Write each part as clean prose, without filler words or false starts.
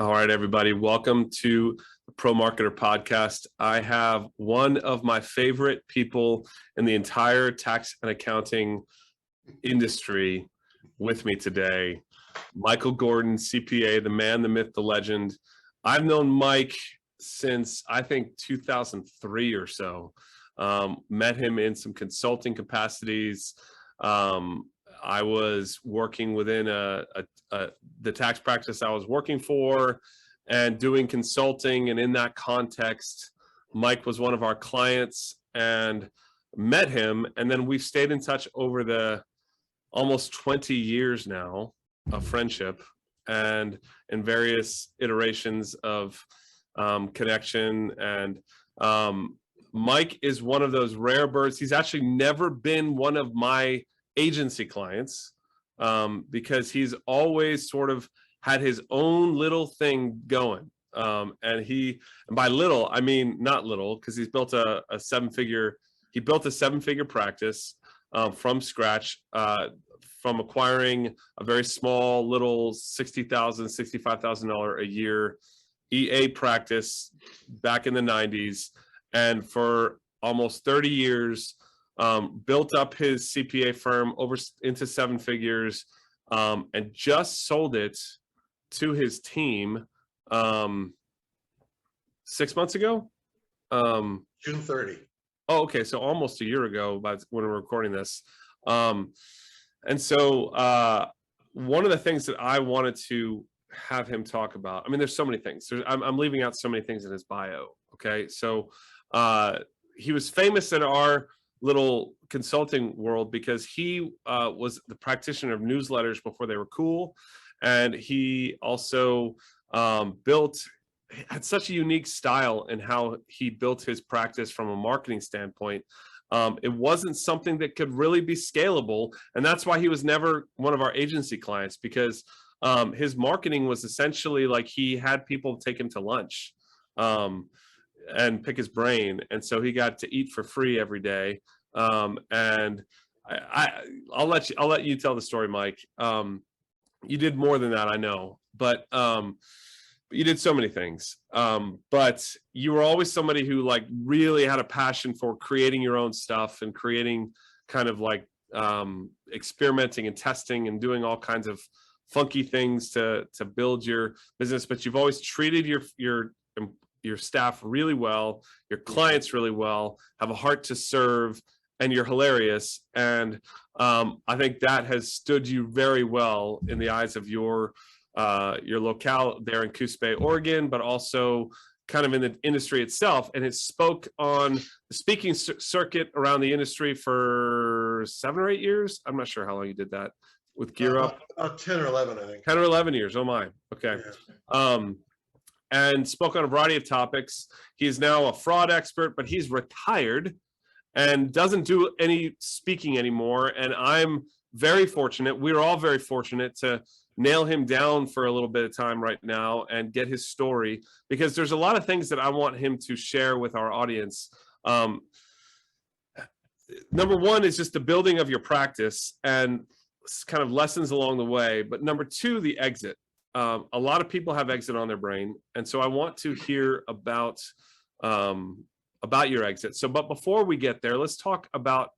All right, everybody. Welcome to the Pro Marketer Podcast. I have one of my favorite people in the entire tax and accounting industry with me today, Michael Gordon CPA, the man, the myth, the legend. I've known Mike since I think 2003 or so. Met him in some consulting capacities. I was working within the tax practice I was working for and doing consulting. And in that context, Mike was one of our clients and met him. And then we've stayed in touch over the almost 20 years now of friendship and in various iterations of connection. And Mike is one of those rare birds. He's actually never been one of my agency clients because he's always sort of had his own little thing going. And by little, I mean not little, because he's built a seven-figure practice from scratch, from acquiring a very small little $60,000, $65,000 a year EA practice back in the 90s. And for almost 30 years, built up his CPA firm over into seven figures, and just sold it to his team 6 months ago. June 30. Oh, okay. So almost a year ago when we're recording this. And so one of the things that I wanted to have him talk about, I mean, there's so many things. I'm leaving out so many things in his bio. Okay. So he was famous in our little consulting world because he was the practitioner of newsletters before they were cool. And he also had such a unique style in how he built his practice from a marketing standpoint. It wasn't something that could really be scalable. And that's why he was never one of our agency clients, because his marketing was essentially like he had people take him to lunch and pick his brain. And so he got to eat for free every day. And I'll let you tell the story, Mike. You did more than that, I know, but you did so many things. But you were always somebody who like really had a passion for creating your own stuff and creating kind of like experimenting and testing and doing all kinds of funky things to build your business. But you've always treated your staff really well, your clients really well, have a heart to serve, and you're hilarious. And I think that has stood you very well in the eyes of your locale there in Coos Bay, Oregon, but also kind of in the industry itself. And it spoke on the speaking circuit around the industry for 7 or 8 years. I'm not sure how long you did that with Gear Up. 10 or 11, I think. 10 or 11 years. Oh my. Okay. Yeah. And spoke on a variety of topics. He's now a fraud expert, but he's retired and doesn't do any speaking anymore. And I'm very fortunate. We're all very fortunate to nail him down for a little bit of time right now and get his story, because there's a lot of things that I want him to share with our audience. Number one is just the building of your practice and kind of lessons along the way. But number two, the exit. A lot of people have exit on their brain. And so I want to hear about your exit. So, but before we get there, let's talk about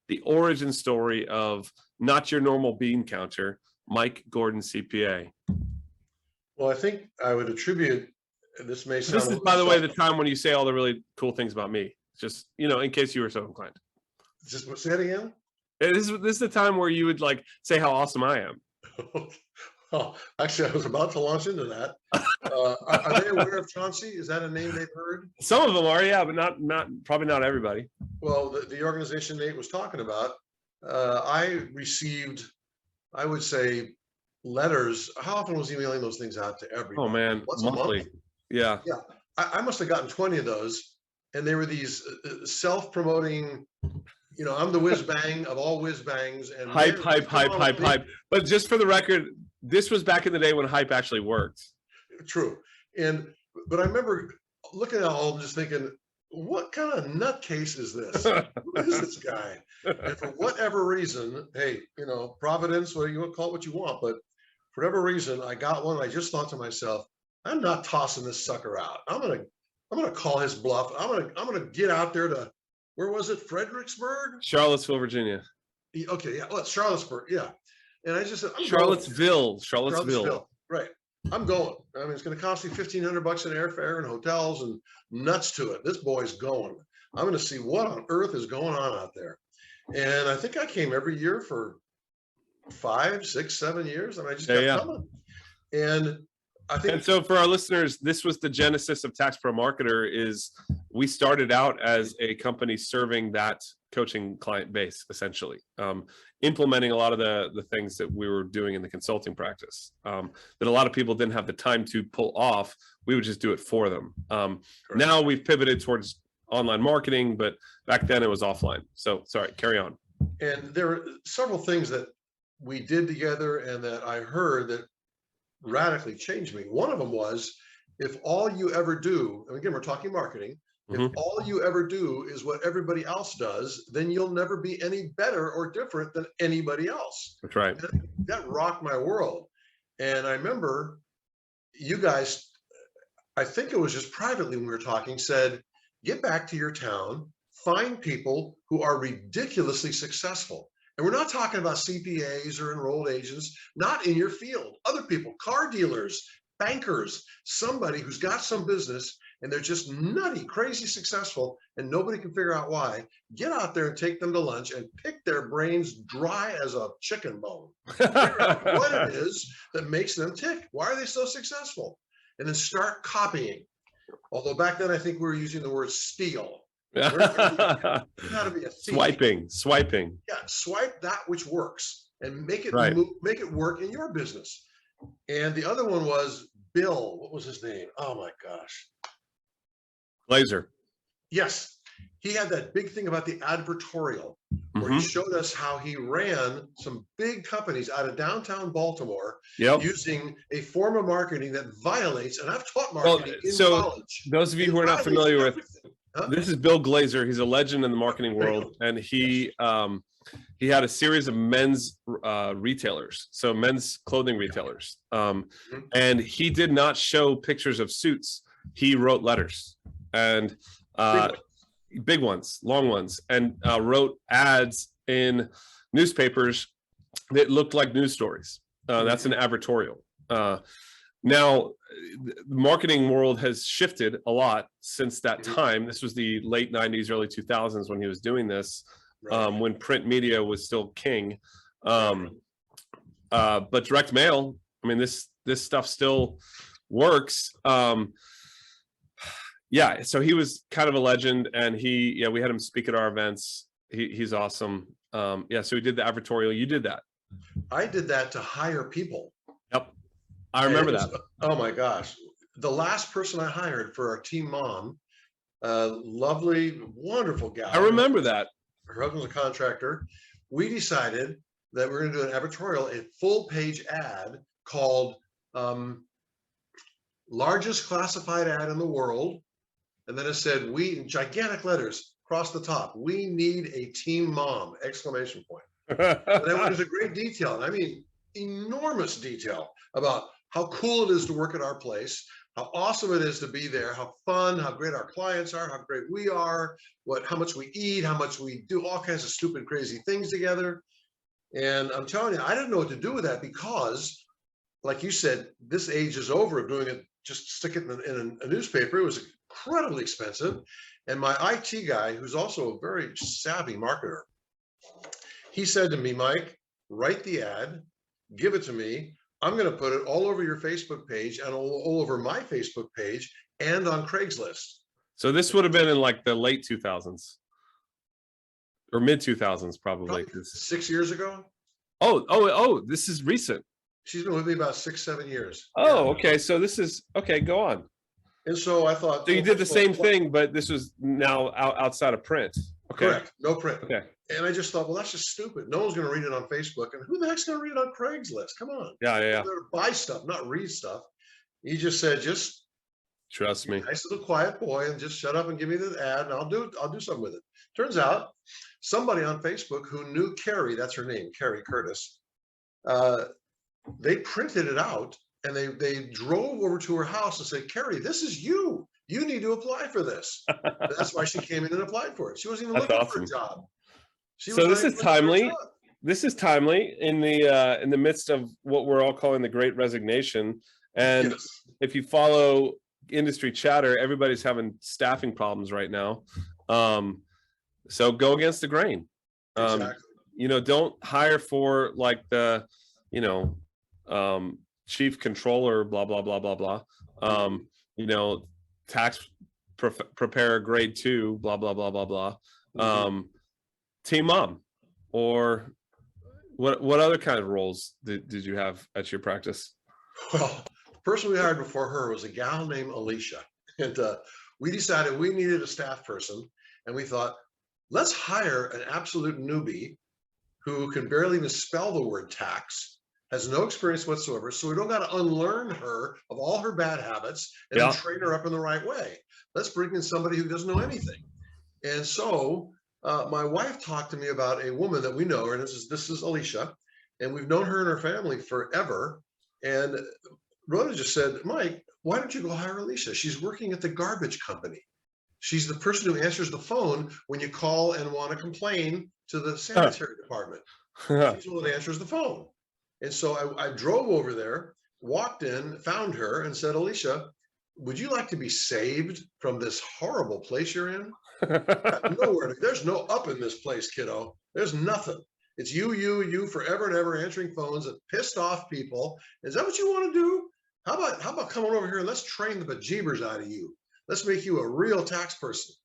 the origin story of Not Your Normal Bean Counter, Mike Gordon CPA. Well, I think I would attribute, this may sound... This is, by the way, the time when you say all the really cool things about me. Just, in case you were so inclined. Just say it again? This is the time where you would like say how awesome I am. Oh, actually, I was about to launch into that. Are they aware of Chauncey? Is that a name they've heard? Some of them are, yeah, but probably not everybody. Well, the organization Nate was talking about, I received, I would say, letters. How often was he mailing those things out to everybody? Oh man, monthly. Yeah. Yeah, I must have gotten 20 of those, and they were these self-promoting. I'm the whiz bang of all whiz bangs, and hype. But just for the record, this was back in the day when hype actually worked. True. But I remember looking at all and just thinking, what kind of nutcase is this? Who is this guy? And for whatever reason, hey, Providence, or you want to call it what you want, but for whatever reason, I got one. And I just thought to myself, I'm not tossing this sucker out. I'm gonna call his bluff. I'm gonna get out there to, where was it? Fredericksburg? Charlottesville, Virginia. Okay, yeah. Well, it's Charlottesburg, yeah. And I just said, I'm Charlottesville. right. I'm going. I mean, it's going to cost me $1,500 in airfare and hotels and nuts to it. This boy's going. I'm going to see what on earth is going on out there. And I think I came every year for 5, 6, 7 years, and I just kept coming. And I think, and so for our listeners, this was the genesis of Tax Pro Marketer. Is we started out as a company serving that coaching client base, essentially, implementing a lot of the things that we were doing in the consulting practice that a lot of people didn't have the time to pull off. We would just do it for them. Now we've pivoted towards online marketing, but back then it was offline. So sorry, carry on. And there were several things that we did together and that I heard that radically changed me. One of them was, if all you ever do, and again, we're talking marketing, if all you ever do is what everybody else does, then you'll never be any better or different than anybody else. That's right. And that rocked my world. And I remember you guys, I think it was just privately when we were talking, said, get back to your town, find people who are ridiculously successful. And we're not talking about CPAs or enrolled agents, not in your field, other people, car dealers, bankers, somebody who's got some business and they're just nutty, crazy successful, and nobody can figure out why. Get out there and take them to lunch and pick their brains dry as a chicken bone. Figure out what it is that makes them tick. Why are they so successful? And then start copying. Although back then I think we were using the word steal. How to be a thief. Swiping. Yeah, swipe that which works and make it make it work in your business. And the other one was Bill. What was his name? Oh my gosh. Glazer. Yes. He had that big thing about the advertorial where he showed us how he ran some big companies out of downtown Baltimore using a form of marketing that violates, and I've taught marketing in college. Those of you who are not familiar with, this is Bill Glazer. He's a legend in the marketing world, and he had a series of men's retailers, so men's clothing retailers, and he did not show pictures of suits. He wrote letters and big ones, long ones, and wrote ads in newspapers that looked like news stories. That's an advertorial. Now, the marketing world has shifted a lot since that time. This was the late 90s, early 2000s when he was doing this, when print media was still king. But direct mail, I mean, this stuff still works. Yeah, so he was kind of a legend, and we had him speak at our events. He's awesome. Yeah, so he did the advertorial. You did that. I did that to hire people. Yep. I remember that. Oh my gosh. The last person I hired for our team mom, lovely, wonderful gal. I remember that. Her husband's a contractor. We decided that we're going to do an advertorial, a full page ad called largest classified ad in the world. And then it said, we, in gigantic letters across the top, we need a team mom, exclamation point. And then there's a great detail, and I mean, enormous detail about how cool it is to work at our place, how awesome it is to be there, how fun, how great our clients are, how great we are, how much we eat, how much we do all kinds of stupid, crazy things together. And I'm telling you, I didn't know what to do with that because, like you said, this age is over of doing it, just stick it in a newspaper. It was incredibly expensive. And my IT guy, who's also a very savvy marketer, he said to me, Mike, write the ad, give it to me. I'm going to put it all over your Facebook page and all over my Facebook page and on Craigslist. So this would have been in like the late 2000s or mid 2000s, probably. 6 years ago. Oh, this is recent. She's been with me about 6, 7 years. Oh, yeah. Okay. So this is, okay, go on. And so I thought. So you did the same thing, but this was now outside of print. Okay. Correct. No print. Okay. And I just thought, well, that's just stupid. No one's going to read it on Facebook. And who the heck's going to read it on Craigslist? Come on. Yeah. Buy stuff, not read stuff. He just said, just trust me. Nice little quiet boy, and just shut up and give me the ad, and I'll do something with it. Turns out somebody on Facebook who knew Carrie, that's her name, Carrie Curtis, they printed it out and they drove over to her house and said, Carrie, this is you. You need to apply for this. And that's why she came in and applied for it. She wasn't even That's looking for awesome. a job. She So was this not is even looking for a timely. job. This is timely in the midst of what we're all calling the Great Resignation. And Yes. if you follow industry chatter, everybody's having staffing problems right now. So go against the grain. Exactly. You know, don't hire for like the, you know, chief controller, blah, blah, blah, blah, blah. You know, tax preparer grade 2, blah, blah, blah, blah, blah. Team mom, or what other kind of roles did you have at your practice? Well, the person we hired before her was a gal named Alicia. And we decided we needed a staff person. And we thought, let's hire an absolute newbie who can barely even spell the word tax, has no experience whatsoever. So we don't got to unlearn her of all her bad habits and then train her up in the right way. Let's bring in somebody who doesn't know anything. And so my wife talked to me about a woman that we know, and this is Alicia, and we've known her and her family forever. And Rhoda just said, Mike, why don't you go hire Alicia? She's working at the garbage company. She's the person who answers the phone when you call and want to complain to the sanitary department. She's the one that answers the phone. And so I drove over there, walked in, found her, and said, Alicia, would you like to be saved from this horrible place you're in? Nowhere. There's no up in this place, kiddo. There's nothing. It's you forever and ever answering phones that pissed off people. Is that what you want to do? How about coming over here and let's train the bejeebers out of you. Let's make you a real tax person.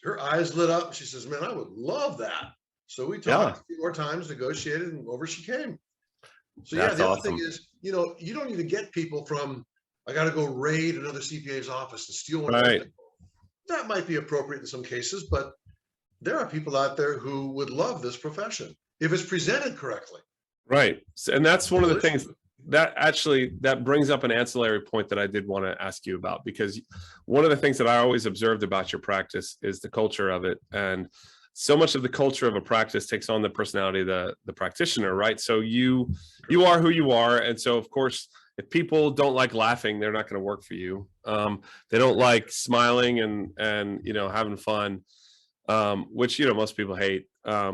Her eyes lit up. She says, man, I would love that. So we talked a few more times, negotiated, and over she came. So yeah, the other thing is, you know, you don't need to get people from, I got to go raid another CPA's office and steal one. Right. That might be appropriate in some cases, but there are people out there who would love this profession if it's presented correctly. Right. And that's one of the things that brings up an ancillary point that I did want to ask you about, because one of the things that I always observed about your practice is the culture of it. And so much of the culture of a practice takes on the personality of the practitioner, right? So you are who you are. And so of course, if people don't like laughing, they're not going to work for you. They don't like smiling and you know, having fun, which, you know, most people hate. They're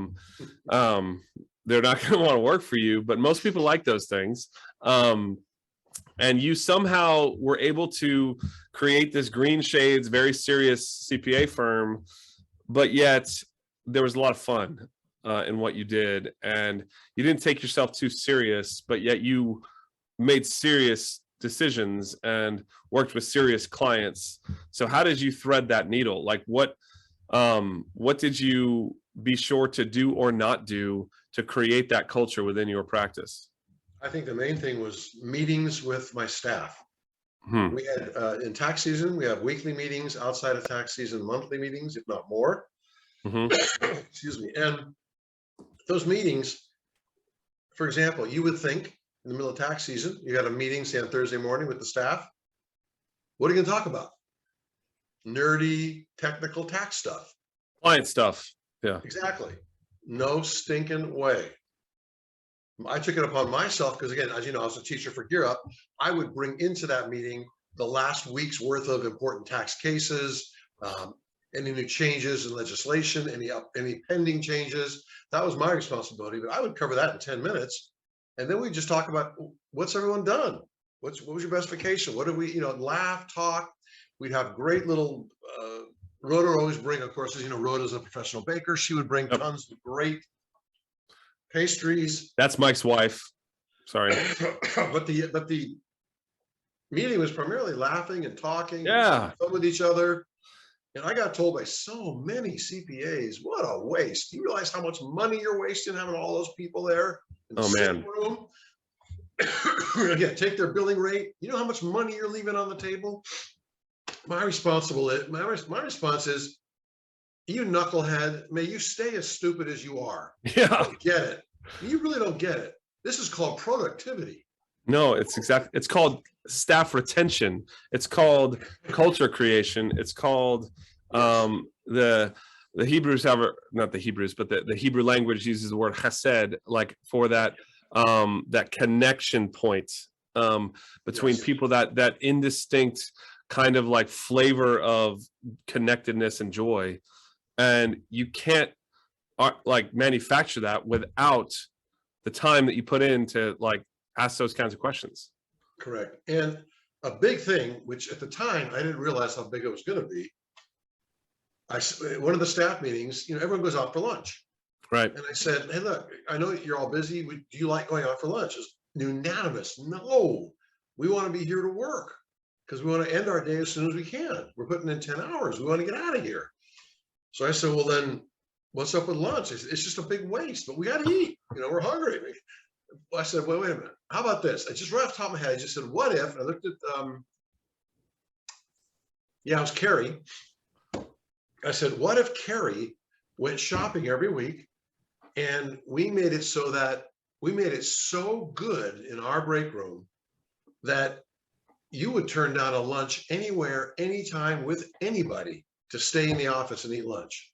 not going to want to work for you, but most people like those things. And you somehow were able to create this green shades, very serious CPA firm, but yet there was a lot of fun in what you did, and you didn't take yourself too serious, but yet you made serious decisions and worked with serious clients. So how did you thread that needle? Like what did you be sure to do or not do to create that culture within your practice? I think the main thing was meetings with my staff. We had in tax season, we have weekly meetings, outside of tax season, monthly meetings, if not more. Excuse me. And those meetings, for example, you would think in the middle of tax season, you got a meeting, say on Thursday morning with the staff. What are you going to talk about? Nerdy, technical tax stuff. Client stuff. Yeah. Exactly. No stinking way. I took it upon myself because, again, as you know, I was a teacher for Gear Up. I would bring into that meeting the last week's worth of important tax cases, any new changes in legislation, any pending changes. That was my responsibility, but I would cover that in 10 minutes. And then we just talk about what's everyone done? What was your best vacation? What did we, you know, laugh, talk. We'd have great little, Rhoda would always bring, of course, as you know, Rhoda's a professional baker. She would bring tons of great pastries. That's Mike's wife. Sorry. but the meeting was primarily laughing and talking, and fun with each other. And I got told by so many CPAs, what a waste. Do you realize how much money you're wasting having all those people there in the same room? Again, take their billing rate. You know how much money you're leaving on the table? My response is, you knucklehead, may you stay as stupid as you are. Yeah. You don't get it. You really don't get it. This is called productivity. No, it's called staff retention. It's called culture creation. It's called the Hebrews have, not the Hebrews, but the Hebrew language uses the word chesed, like for that that connection point between Yes. people, that indistinct kind of like flavor of connectedness and joy. And you can't like manufacture that without the time that you put in to like ask those kinds of questions. Correct. And a big thing, which at the time I didn't realize how big it was going to be. One of the staff meetings, everyone goes out for lunch. Right. And I said, hey, look, I know you're all busy. Do you like going out for lunch? It's unanimous. No, we want to be here to work because we want to end our day as soon as we can. We're putting in 10 hours. We want to get out of here. So I said, well, then what's up with lunch? It's just a big waste, but we got to eat. We're hungry. I said, well, wait a minute. How about this? I just right off the top of my head, I just said, what if, and I looked at, it was Carrie. I said, what if Carrie went shopping every week and we made it so good in our break room that you would turn down a lunch anywhere, anytime with anybody to stay in the office and eat lunch?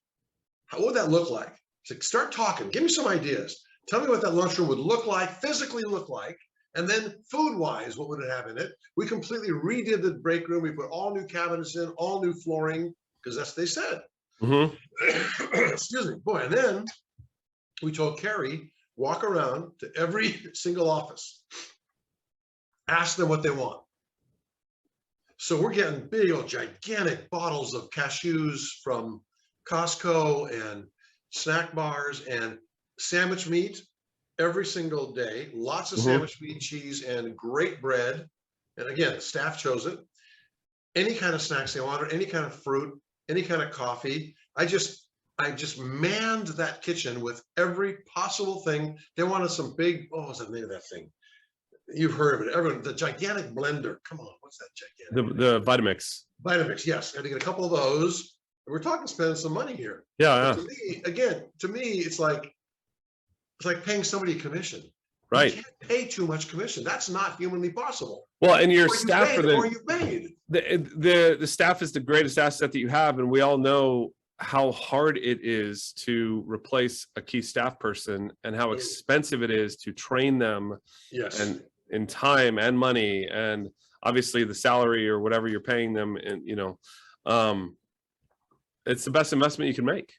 What would that look like? So start talking. Give me some ideas. Tell me what that lunchroom would look like, physically look like, and then food-wise, what would it have in it? We completely redid the break room. We put all new cabinets in, all new flooring, because that's what they said. Excuse me, boy. And then we told Carrie, walk around to every single office, ask them what they want. So we're getting big old gigantic bottles of cashews from Costco and snack bars and sandwich meat every single day, lots of sandwich meat, cheese, and great bread. And again, staff chose it. Any kind of snacks they wanted, any kind of fruit, any kind of coffee. I just manned that kitchen with every possible thing. They wanted some big, what's the name of that thing? You've heard of it. Everyone, the gigantic blender. Come on, what's that gigantic? The Vitamix. Vitamix, yes. I had to get a couple of those. We're talking spending some money here. Yeah. To me, it's like paying somebody a commission. Right. You can't pay too much commission. That's not humanly possible. Well, and your staff the the staff is the greatest asset that you have, and we all know how hard it is to replace a key staff person and how expensive it is to train them. Yes. And in time and money, and obviously the salary or whatever you're paying them, and it's the best investment you can make.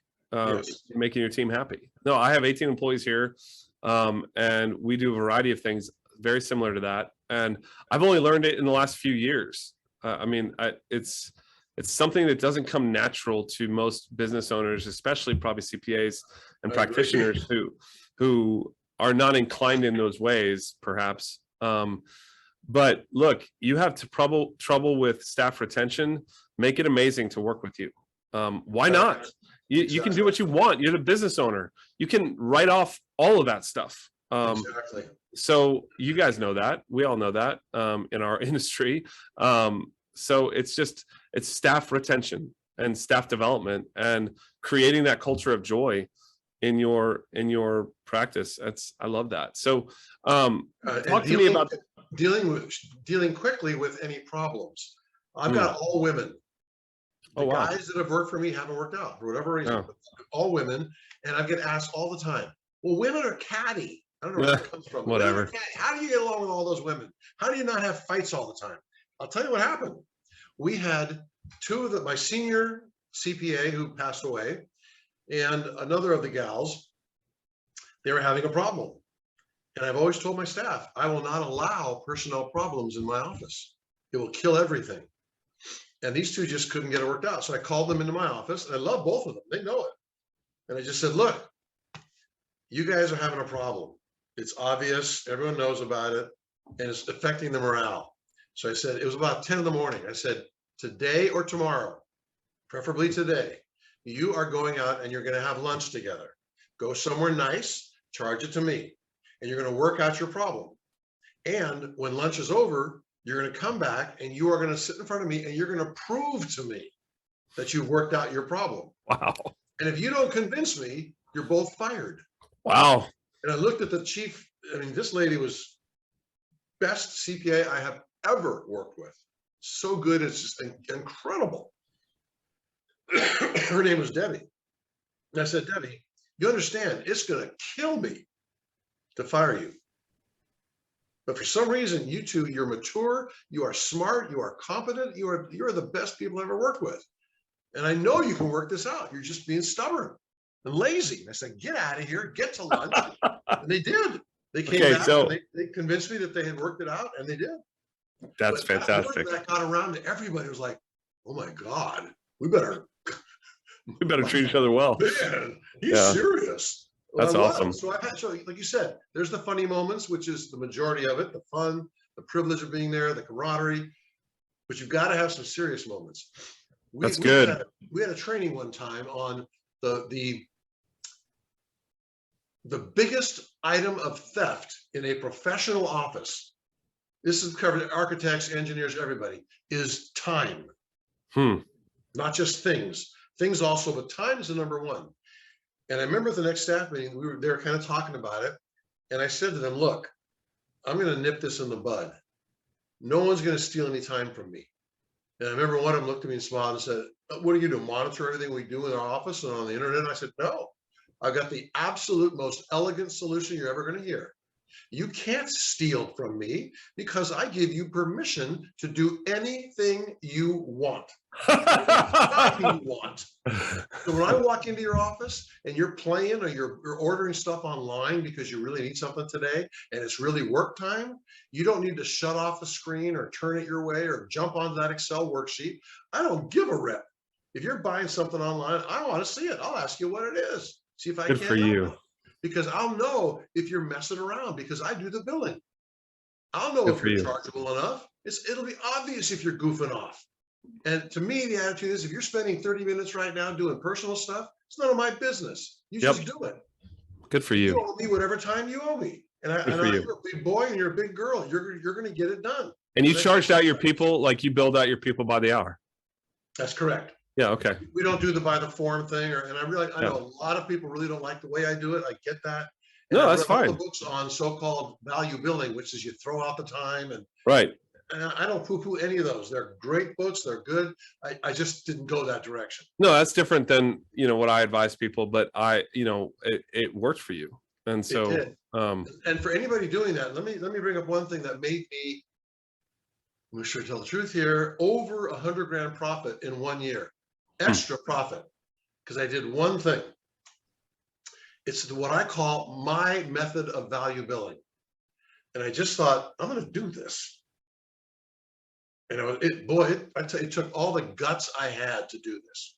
Making your team happy. No, I have 18 employees here, and we do a variety of things very similar to that. And I've only learned it in the last few years. It's something that doesn't come natural to most business owners, especially probably CPAs and practitioners who are not inclined in those ways, perhaps. But look, you have trouble with staff retention. Make it amazing to work with you. Why not? You can do what you want. You're the business owner. You can write off all of that stuff. Exactly. So you guys know that. We all know that in our industry. So it's staff retention and staff development and creating that culture of joy in your practice. I love that. So talk to me about dealing quickly with any problems. I've got all women. The guys that have worked for me haven't worked out for whatever reason. All women, and I get asked all the time, well, women are catty. I don't know where that comes from. Whatever. How do you get along with all those women? How do you not have fights all the time? I'll tell you what happened. We had my senior CPA who passed away, and another of the gals, they were having a problem. And I've always told my staff, I will not allow personnel problems in my office. It will kill everything. And these two just couldn't get it worked out. So I called them into my office, and I love both of them. They know it. And I just said, look, you guys are having a problem. It's obvious. Everyone knows about it. And it's affecting the morale. So I said, it was about 10 in the morning. I said, today or tomorrow, preferably today, you are going out and you're going to have lunch together. Go somewhere nice, charge it to me, and you're going to work out your problem. And when lunch is over, you're going to come back and you are going to sit in front of me and you're going to prove to me that you've worked out your problem. Wow. And if you don't convince me, you're both fired. Wow. And I looked at the chief. I mean, this lady was best CPA I have ever worked with. So good. It's just incredible. Her name was Debbie. And I said, Debbie, you understand it's going to kill me to fire you. But for some reason, you two, you're mature, you are smart, you are competent, you're the best people I've ever worked with. And I know you can work this out. You're just being stubborn and lazy. And I said, get out of here, get to lunch. And they did. They came back and they convinced me that they had worked it out, and they did. That's fantastic. That got around to everybody. Was like, oh my God, we better treat each other well. Man, he's serious. That's awesome. So like you said, there's the funny moments, which is the majority of it, the fun, the privilege of being there, the camaraderie, but you've got to have some serious moments. That's good. We had a training one time on the biggest item of theft in a professional office. This is covered architects, engineers, everybody, is time. Not just things. Things also, but time is the number one. And I remember at the next staff meeting, they were kind of talking about it. And I said to them, look, I'm going to nip this in the bud. No one's going to steal any time from me. And I remember one of them looked at me and smiled and said, what are you doing? Monitor everything we do in our office and on the internet? And I said, no, I've got the absolute most elegant solution you're ever going to hear. You can't steal from me because I give you permission to do anything you want. You want. So when I walk into your office and you're playing or you're ordering stuff online because you really need something today and it's really work time, you don't need to shut off the screen or turn it your way or jump onto that Excel worksheet. I don't give a rip. If you're buying something online, I want to see it. I'll ask you what it is. See if I can. Good for you. Because I'll know if you're messing around because I do the billing. I'll know if you're chargeable enough. It'll be obvious if you're goofing off. And to me, the attitude is if you're spending 30 minutes right now doing personal stuff, it's none of my business. You just do it. Good for you. You owe me whatever time you owe me. And you're a big boy and you're a big girl. You're going to get it done. And you charged out your people, like you build out your people by the hour. That's correct. Yeah. Okay. We don't do the by the form thing, and I know a lot of people really don't like the way I do it. I get that. And no, that's fine. The books on so-called value billing, which is you throw out the time and right. And I don't poo-poo any of those. They're great books. They're good. I just didn't go that direction. No, that's different than what I advise people, but it worked for you, and so it did. And for anybody doing that, let me bring up one thing that made me. I'm sure to tell the truth here. Over 100 grand profit in 1 year. Extra profit, because I did one thing. It's what I call my method of value billing. And I just thought, I'm going to do this. And I tell you, it took all the guts I had to do this.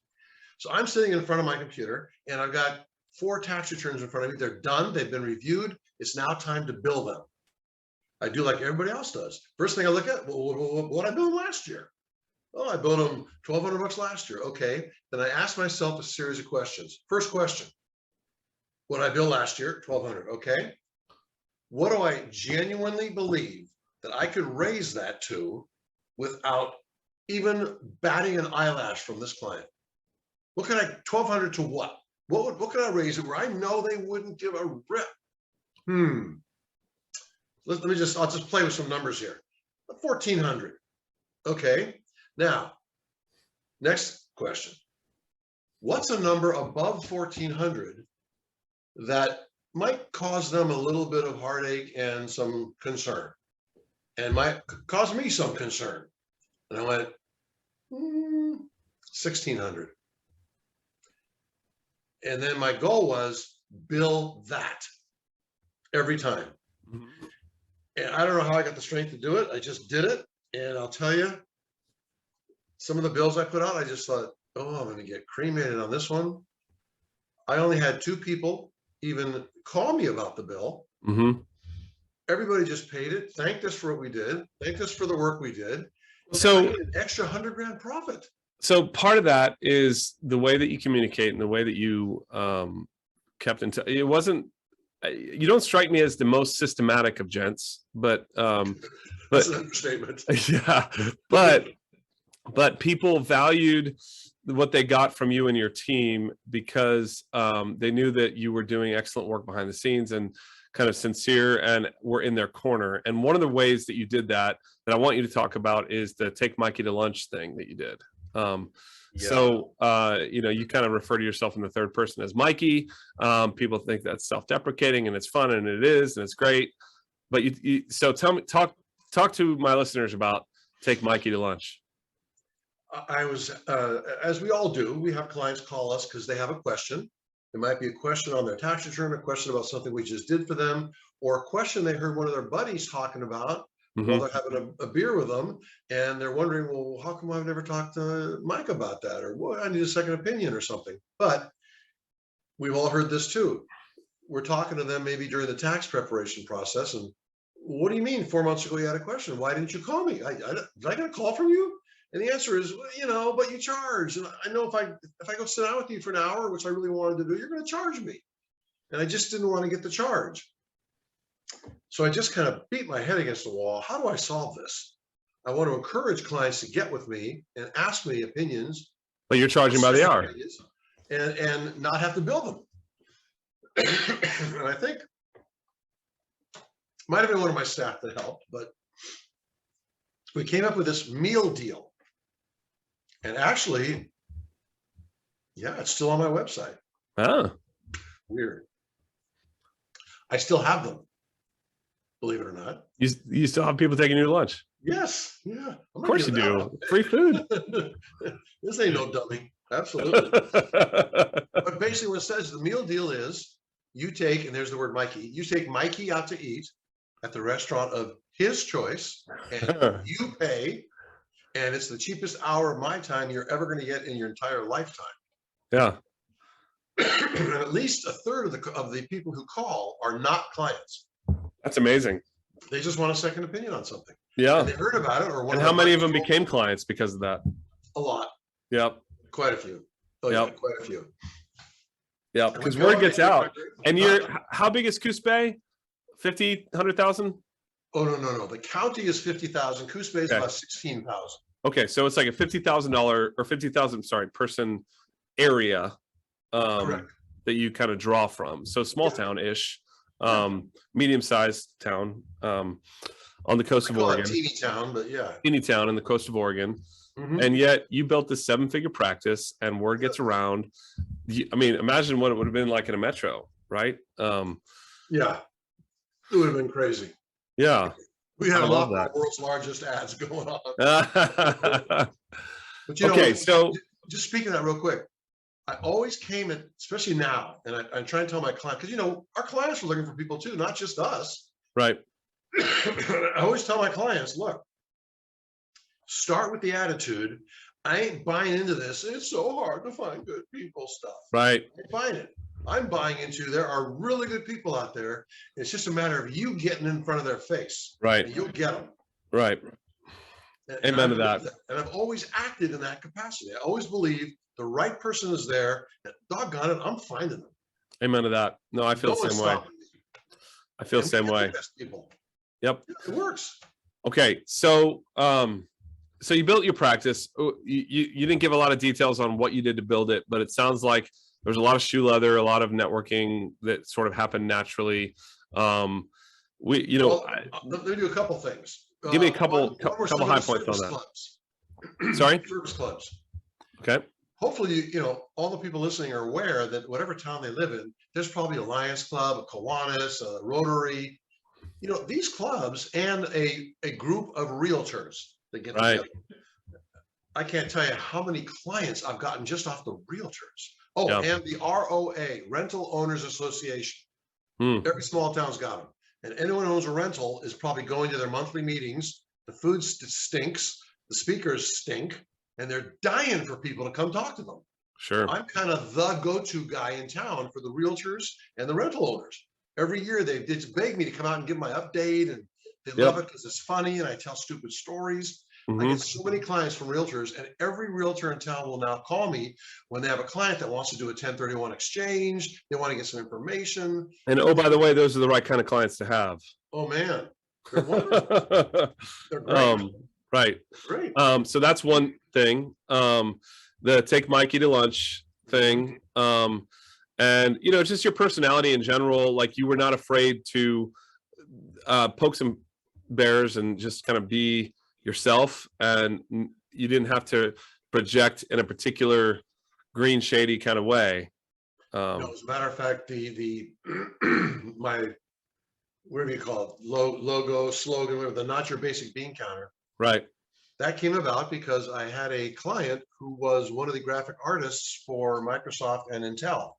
So I'm sitting in front of my computer and I've got 4 tax returns in front of me. They're done. They've been reviewed. It's now time to bill them. I do like everybody else does. First thing I look at, what I billed last year. Oh, I billed them $1,200 last year. Okay. Then I asked myself a series of questions. First question, what I billed last year, $1,200. Okay. What do I genuinely believe that I could raise that to without even batting an eyelash from this client? What could I, $1,200 to what? What could I raise it where I know they wouldn't give a rip? I'll just play with some numbers here. 1,400. Okay. Now, next question. What's a number above 1,400 that might cause them a little bit of heartache and some concern and might cause me some concern? And I went, 1,600. And then my goal was bill that every time. And I don't know how I got the strength to do it. I just did it. And I'll tell you, some of the bills I put out, I just thought, oh, I'm going to get cremated on this one. I only had 2 people even call me about the bill. Everybody just paid it. Thanked us for what we did. Thanked us for the work we did. So an extra 100 grand profit. So part of that is the way that you communicate and the way that you kept in touch. It wasn't, you don't strike me as the most systematic of gents, but that's an understatement. Yeah, but people valued what they got from you and your team because they knew that you were doing excellent work behind the scenes and kind of sincere and were in their corner. And one of the ways that you did that I want you to talk about is the take Mikey to lunch thing that you did. So, you kind of refer to yourself in the third person as Mikey. People think that's self-deprecating, and it's fun, and it is, and it's great. but so tell me, talk to my listeners about Take Mikey to Lunch. I was, as we all do, we have clients call us because they have a question. It might be a question on their tax return, a question about something we just did for them, or a question they heard one of their buddies talking about while they're having a beer with them. And they're wondering, well, how come I've never talked to Mike about that? Or well, I need a second opinion or something. But we've all heard this too. We're talking to them maybe during the tax preparation process. And what do you mean 4 months ago you had a question? Why didn't you call me? Did I get a call from you? And the answer is, well, you know, but you charge. And I know if I go sit down with you for an hour, which I really wanted to do, you're going to charge me. And I just didn't want to get the charge. So I just kind of beat my head against the wall. How do I solve this? I want to encourage clients to get with me and ask me opinions. But you're charging by the hour. And not have to bill them. And I think might have been one of my staff that helped, but we came up with this meal deal. And actually, yeah, it's still on my website. Oh, weird. I still have them, believe it or not. You still have people taking you to lunch? Yes. Yeah. Of course you do. Free food. This ain't no dummy. Absolutely. But basically what it says, the meal deal is you take, and there's the word Mikey, you take Mikey out to eat at the restaurant of his choice, and you pay, and it's the cheapest hour of my time you're ever going to get in your entire lifetime. Yeah. And at least a third of the people who call are not clients. That's amazing. They just want a second opinion on something. Yeah. And they heard about it, or one. And how many of them became clients because of that? A lot. Yep. Quite a few. Oh, yep. Yeah, quite a few. Yeah, because word gets out. And how big is Coos Bay? 50, 100,000? Oh, no. The county is 50,000. Coos Bay is about 16,000. Okay, so it's like a $50,000 or 50,000, person area that you kind of draw from. So small town-ish, medium-sized town on the coast of Oregon. Teeny town, but yeah. Teeny town in the coast of Oregon. Mm-hmm. And yet you built this 7-figure practice and word gets around. I mean, imagine what it would have been like in a metro, right? Yeah, it would have been crazy. Yeah. We had a lot of the world's largest ads going on. But okay, so just speaking of that real quick, I always came at, especially now, and I try and tell my clients, because our clients are looking for people too, not just us. Right. I always tell my clients, look, start with the attitude. I ain't buying into this. It's so hard to find good people stuff. Right. I ain't buying it. I'm buying into there are really good people out there. It's just a matter of you getting in front of their face. Right. And you'll get them. Right. Amen to that. And I've always acted in that capacity. I always believe the right person is there. And doggone it, I'm finding them. Amen to that. No, I feel the same way. I feel the same way. People. Yep. It works. Okay. So, so you built your practice. You didn't give a lot of details on what you did to build it, but it sounds like there's a lot of shoe leather, a lot of networking that sort of happened naturally. Let me do a couple things. Give me a couple high points on that. Clubs. Sorry? Service clubs. Okay. Hopefully, all the people listening are aware that whatever town they live in, there's probably a Lions Club, a Kiwanis, a Rotary. These clubs and a group of realtors that get together. I can't tell you how many clients I've gotten just off the realtors. Oh, yeah. And the ROA, Rental Owners Association. Every small town's got them. And anyone who owns a rental is probably going to their monthly meetings. The food stinks. The speakers stink. And they're dying for people to come talk to them. Sure. I'm kind of the go-to guy in town for the realtors and the rental owners. Every year they just beg me to come out and give my update. And they love it because it's funny and I tell stupid stories. I get so many clients from realtors, and every realtor in town will now call me when they have a client that wants to do a 1031 exchange. They want to get some information. And oh, by the way, those are the right kind of clients to have. Oh man, they're wonderful. They're great. Right. Great. So that's one thing. The Take Mikey to Lunch thing. And just your personality in general, like you were not afraid to poke some bears and just kind of be yourself, and you didn't have to project in a particular green shady kind of way. No, as a matter of fact, the whatever you call it, logo, slogan, whatever, the not your basic bean counter. Right. That came about because I had a client who was one of the graphic artists for Microsoft and Intel.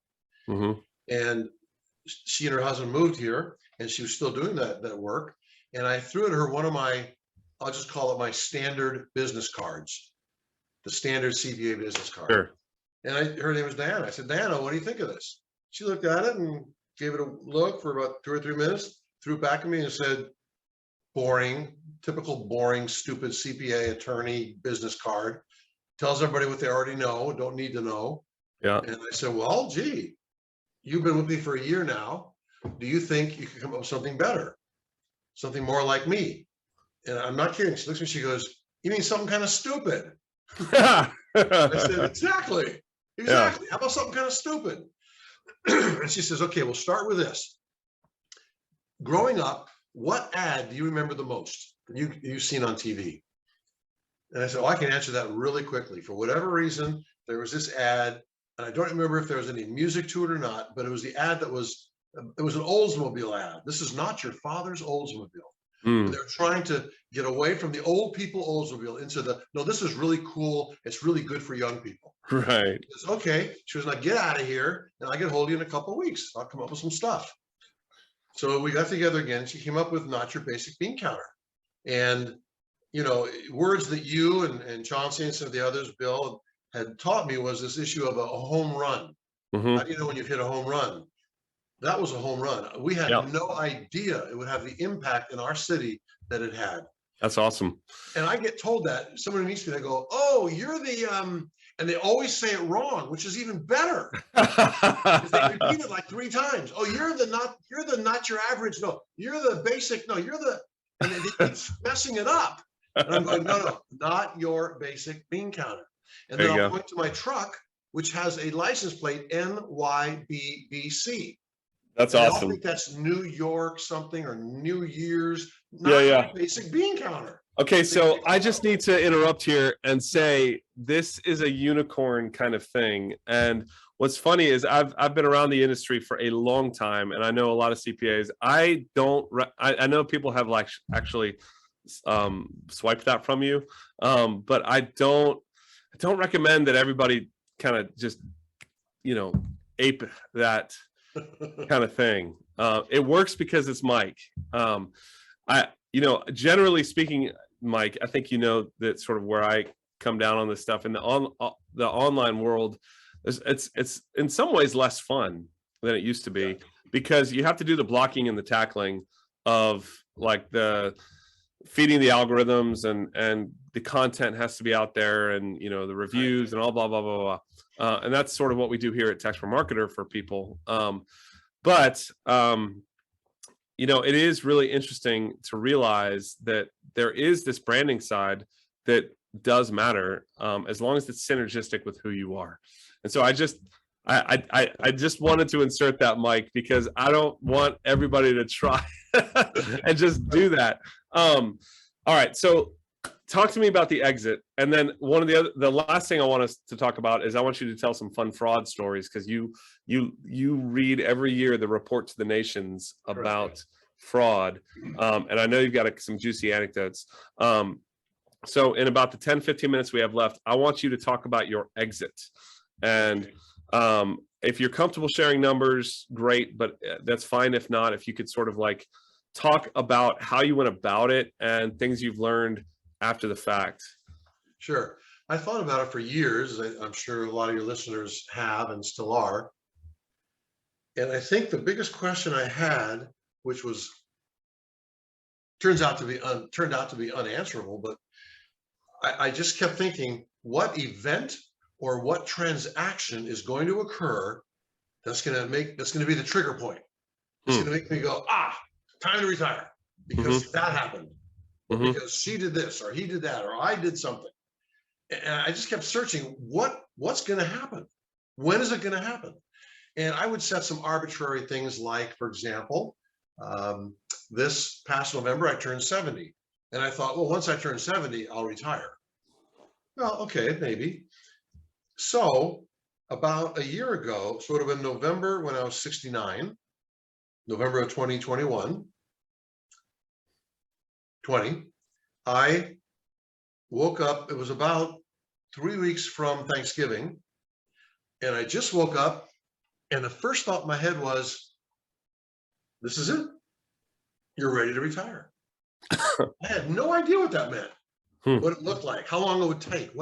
Mm-hmm. And she and her husband moved here, and she was still doing that work. And I threw at her one of my, I'll just call it my standard business cards, the standard CPA business card. Sure. And her name was Diana. I said, Diana, what do you think of this? She looked at it and gave it a look for about 2 or 3 minutes, threw it back at me and said, boring, typical boring, stupid CPA attorney business card. Tells everybody what they already know, don't need to know. Yeah. And I said, well, gee, you've been with me for a year now. Do you think you could come up with something better? Something more like me? And I'm not kidding. She looks at me, she goes, you mean something kind of stupid? I said, exactly. Yeah. How about something kind of stupid? And she says, okay, we'll start with this. Growing up, what ad do you remember the most you've seen on TV? And I said, oh, I can answer that really quickly. For whatever reason, there was this ad, and I don't remember if there was any music to it or not, but it was the ad that was, it was an Oldsmobile ad. This is not your father's Oldsmobile. And they're trying to get away from the old people Oldsmobile into the, no, this is really cool. It's really good for young people. Right. Says, okay. She was like, get out of here. And I get hold of you in a couple of weeks. I'll come up with some stuff. So we got together again. She came up with not your basic bean counter. And, you know, words that you and Chauncey and some of the others, Bill, had taught me was this issue of a home run. Mm-hmm. How do you know when you've hit a home run? That was a home run. We had no idea it would have the impact in our city that it had. That's awesome. And I get told that someone meets me, they go, oh, you're the, and they always say it wrong, which is even better. They repeat it like 3 times. Oh, you're the not your average. No, you're the basic. No, you're the, and they keep messing it up. And I'm going, no, not your basic bean counter. And then I'll point to my truck, which has a license plate NYBBC. That's and awesome. I think that's New York something or New Year's. Yeah. Basic bean counter. Okay, so I just need to interrupt here and say this is a unicorn kind of thing. And what's funny is I've been around the industry for a long time, and I know a lot of CPAs. I know people have like actually swiped that from you, but I don't recommend that everybody kind of just ape that kind of thing. It works because it's Mike. Generally speaking, Mike, I think you know that sort of where I come down on this stuff in the online world. It's in some ways less fun than it used to be because you have to do the blocking and the tackling of like the feeding the algorithms and the content has to be out there and the reviews and all blah blah blah blah. And that's sort of what we do here at Tax for Marketer for people. It is really interesting to realize that there is this branding side that does matter as long as it's synergistic with who you are. And so I just wanted to insert that, Mike, because I don't want everybody to try and just do that. All right. So talk to me about the exit. And then the last thing I want us to talk about is I want you to tell some fun fraud stories because you read every year the report to the nations about fraud. And I know you've got some juicy anecdotes. So in about the 10-15 minutes we have left, I want you to talk about your exit. And if you're comfortable sharing numbers, great, but that's fine. If not, if you could sort of like talk about how you went about it and things you've learned after the fact. Sure. I thought about it for years. I'm sure a lot of your listeners have and still are. And I think the biggest question I had, which was turned out to be unanswerable, but I just kept thinking, what event or what transaction is going to occur that's going to be the trigger point. It's going to make me go, time to retire because that happened. Because she did this or he did that or I did something. And I just kept searching what's going to happen? When is it going to happen? And I would set some arbitrary things like, for example, this past November, I turned 70. And I thought, well, once I turn 70, I'll retire. Well, okay, maybe. So about a year ago, sort of in November when I was 69, November of 2021, 20, I woke up, it was about 3 weeks from Thanksgiving, and I just woke up, and the first thought in my head was, this is it. You're ready to retire. I had no idea what that meant, what it looked like, how long it would take,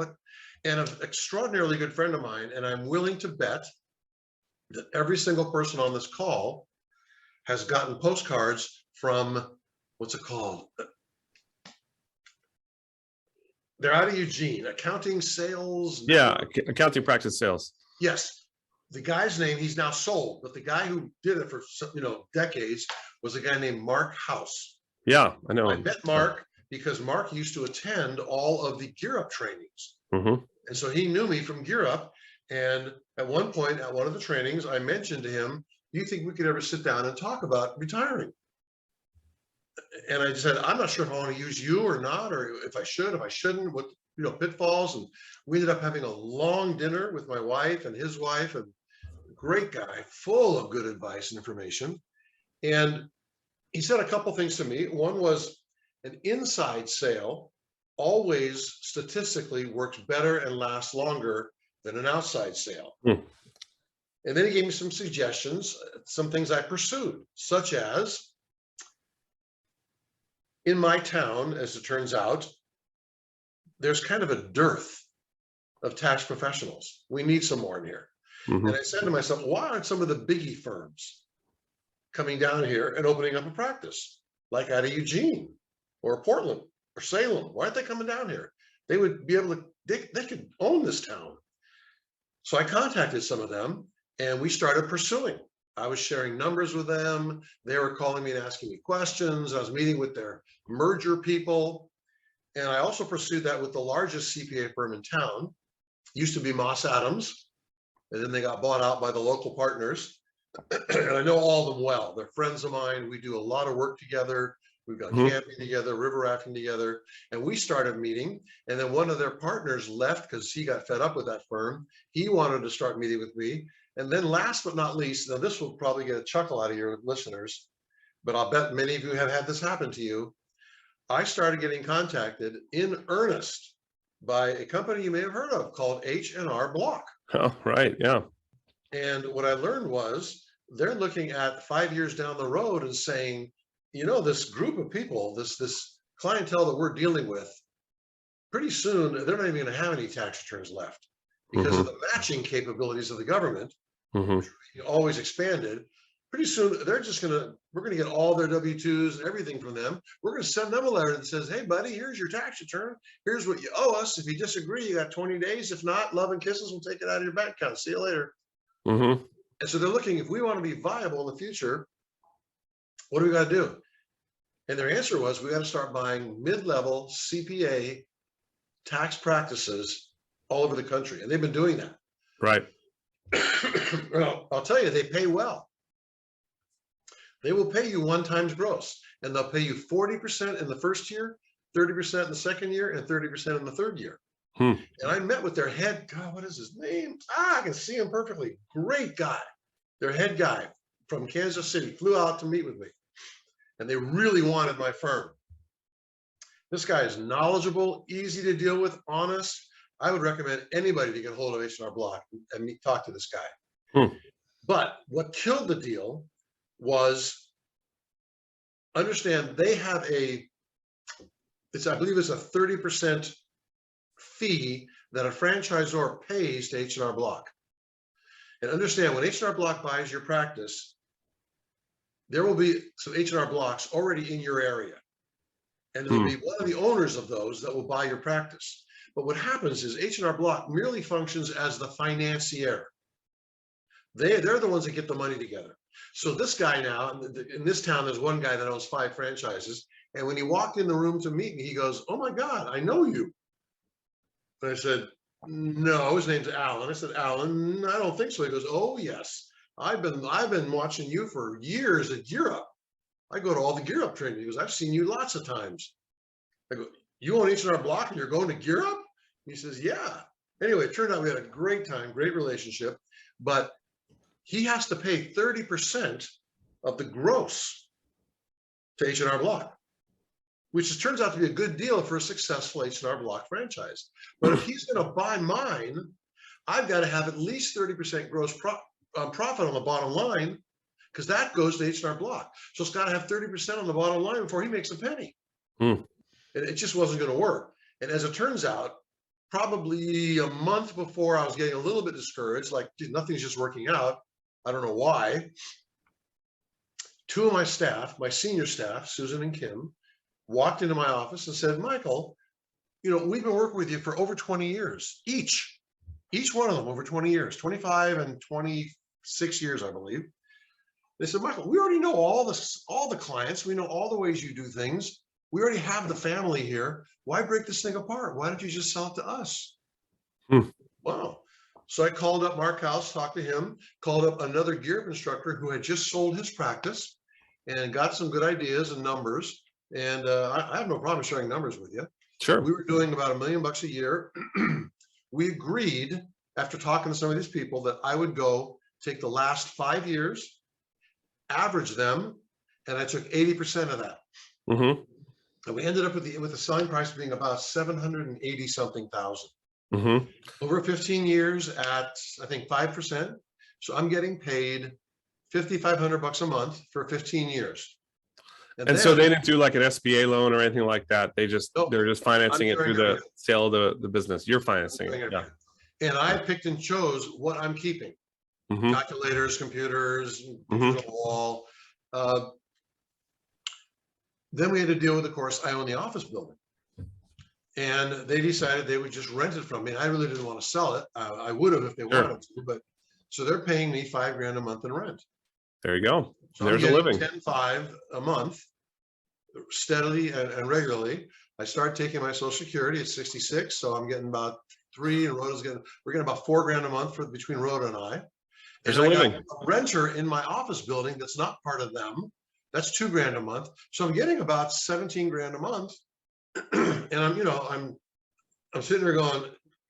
and an extraordinarily good friend of mine, and I'm willing to bet that every single person on this call has gotten postcards from, what's it called? They're out of Eugene, accounting sales. Yeah, accounting practice sales. Yes. The guy's name, he's now sold, but the guy who did it for decades was a guy named Mark House. Yeah, I know. I met Mark because Mark used to attend all of the Gear Up trainings. And so he knew me from Gear Up. And at one point at one of the trainings, I mentioned to him, do you think we could ever sit down and talk about retiring? And I said, I'm not sure if I want to use you or not, or if I should, if I shouldn't, what pitfalls. And we ended up having a long dinner with my wife and his wife, and great guy, full of good advice and information. And he said a couple things to me. One was, an inside sale always statistically works better and lasts longer than an outside sale. And then he gave me some suggestions, some things I pursued, such as, in my town, as it turns out, there's kind of a dearth of tax professionals. We need some more in here. And I said to myself, why aren't some of the biggie firms coming down here and opening up a practice, like out of Eugene or Portland or Salem? Why aren't they coming down here? They would be able to, they could own this town. So I contacted some of them, and we started pursuing. I was sharing numbers with them. They were calling me and asking me questions. I was meeting with their merger people. And I also pursued that with the largest CPA firm in town. Used to be Moss Adams, and then they got bought out by the local partners. And I know all of them well. They're friends of mine. We do a lot of work together. We've got camping together, river rafting together, and we started meeting. And then one of their partners left because he got fed up with that firm. He wanted to start meeting with me. And then last but not least, now this will probably get a chuckle out of your listeners, but I'll bet many of you have had this happen to you. I started getting contacted in earnest by a company you may have heard of called H&R Block. Oh, right. Yeah. And what I learned was they're looking at 5 years down the road and saying, this group of people, this clientele that we're dealing with, pretty soon, they're not even going to have any tax returns left because of the matching capabilities of the government, which always expanded. Pretty soon, we're going to get all their W-2s and everything from them. We're going to send them a letter that says, hey, buddy, here's your tax return. Here's what you owe us. If you disagree, you got 20 days. If not, love and kisses, we'll take it out of your bank account. See you later. And so they're looking, if we want to be viable in the future, what do we got to do? And their answer was, we got to start buying mid-level CPA tax practices all over the country. And they've been doing that. Right. Well, I'll tell you, they pay well. They will pay you 1 times gross, and they'll pay you 40% in the first year, 30% in the second year, and 30% in the third year. And I met with their head, God, what is his name? I can see him perfectly. Great guy. Their head guy from Kansas City flew out to meet with me, and they really wanted my firm. This guy is knowledgeable, easy to deal with, honest. I would recommend anybody to get hold of H&R Block and talk to this guy. But what killed the deal was, understand they have I believe it's a 30% fee that a franchisor pays to H&R Block. And understand, when H&R Block buys your practice, there will be some H&R Blocks already in your area. And there will be one of the owners of those that will buy your practice. But what happens is H&R Block merely functions as the financier. They're the ones that get the money together. So this guy now, in this town, there's one guy that owns 5 franchises. And when he walked in the room to meet me, he goes, oh my God, I know you. And I said, no, his name's Alan. I said, Alan, I don't think so. He goes, oh yes, I've been watching you for years at Gear Up. I go to all the Gear Up training. He goes, I've seen you lots of times. I go, you own H&R Block and you're going to Gear Up? He says, yeah. Anyway, it turned out we had a great time, great relationship, but he has to pay 30% of the gross to H&R Block. which turns out to be a good deal for a successful H&R Block franchise. But if he's going to buy mine, I've got to have at least 30% gross profit on the bottom line, because that goes to H&R Block. So it's got to have 30% on the bottom line before he makes a penny. And it just wasn't going to work. And as it turns out, probably a month before, I was getting a little bit discouraged, like, dude, nothing's just working out. I don't know why. Two of my staff, my senior staff, Susan and Kim, walked into my office and said, Michael, you know, we've been working with you for over 20 years, each one of them over 20 years, 25 and 26 years, I believe. They said, Michael, we already know all the clients. We know all the ways you do things. We already have the family here. Why break this thing apart? Why don't you just sell it to us? Wow. So I called up Mark House, talked to him, called up another gear up instructor who had just sold his practice and got some good ideas and numbers. And I have no problem sharing numbers with you. Sure. We were doing about $1 million a year. We agreed, after talking to some of these people, that I would go take the last 5 years, average them, and I took 80% of that. And we ended up with the selling price being about 780 something thousand. Over 15 years at, I think, 5%. So I'm getting paid $5,500 a month for 15 years. And then, so they didn't do like an SBA loan or anything like that. They're just financing it through the sale of the business. You're financing it. Yeah. And I picked and chose what I'm keeping. Calculators, computers, pictures on the wall. Then we had to deal with, of course, I own the office building. And they decided they would just rent it from me. I really didn't want to sell it. I would have if they wanted to, but so they're paying me $5,000 a month in rent. There you go. So there's I'm a living. 10,500 a month, steadily and regularly. I start taking my Social Security at 66, so I'm getting about 3, and Rhoda's getting, we're getting about $4,000 a month between Rhoda and I. There's and a I living. got a renter in my office building that's not part of them. That's $2,000 a month. So I'm getting about $17,000 a month. And I'm sitting there going,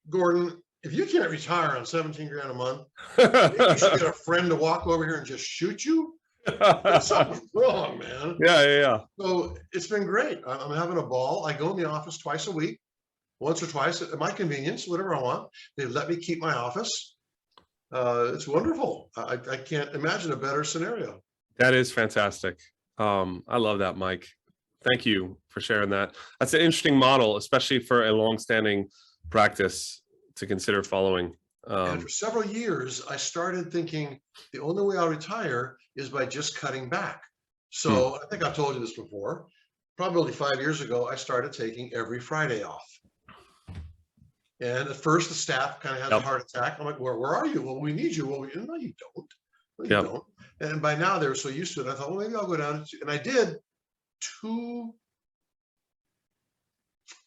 Gordon, if you can't retire on $17,000 a month, maybe you should get a friend to walk over here and just shoot you. Something's wrong, man. Yeah. So it's been great. I'm having a ball. I go in the office twice a week, once or twice at my convenience, whatever I want. They let me keep my office. It's wonderful. I can't imagine a better scenario. That is fantastic. I love that, Mike. Thank you for sharing that. That's an interesting model, especially for a long-standing practice to consider following. And for several years, I started thinking the only way I'll retire is by just cutting back. So I think I've told you this before. Probably 5 years ago, I started taking every Friday off. And at first, the staff kind of has a heart attack. I'm like, where are you? Well, we need you. Well, no, you don't. No, you don't. And by now, they were so used to it. I thought, well, maybe I'll go down. And I did. 2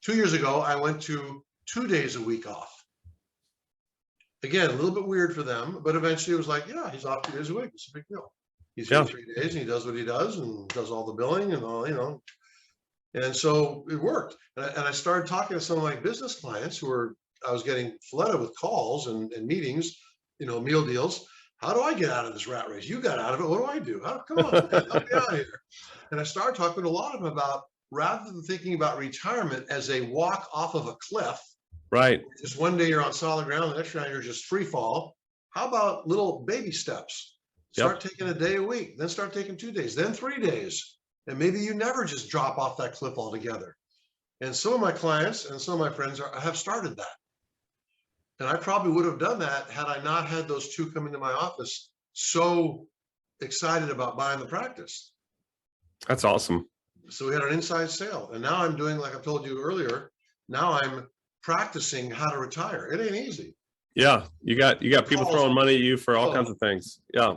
years ago, I went to 2 days a week off. Again, a little bit weird for them, but eventually it was like, yeah, he's off 2 days a week. It's a big deal. He's here 3 days and he does what he does and does all the billing and all, And so it worked. And I started talking to some of my business clients I was getting flooded with calls and meetings, meal deals. How do I get out of this rat race? You got out of it. What do I do? Come on, man, help me out here. And I started talking to a lot of them about, rather than thinking about retirement as a walk off of a cliff, right? Just one day you're on solid ground, the next round you're just free fall. How about little baby steps? Start taking a day a week, then start taking 2 days, then 3 days. And maybe you never just drop off that cliff altogether. And some of my clients and some of my friends have started that. And I probably would have done that had I not had those two come into my office so excited about buying the practice. That's awesome. So we had an inside sale. And now I'm doing, like I told you earlier, now I'm practicing how to retire. It ain't easy. Yeah. You got people throwing money at you for all kinds of things. Yeah.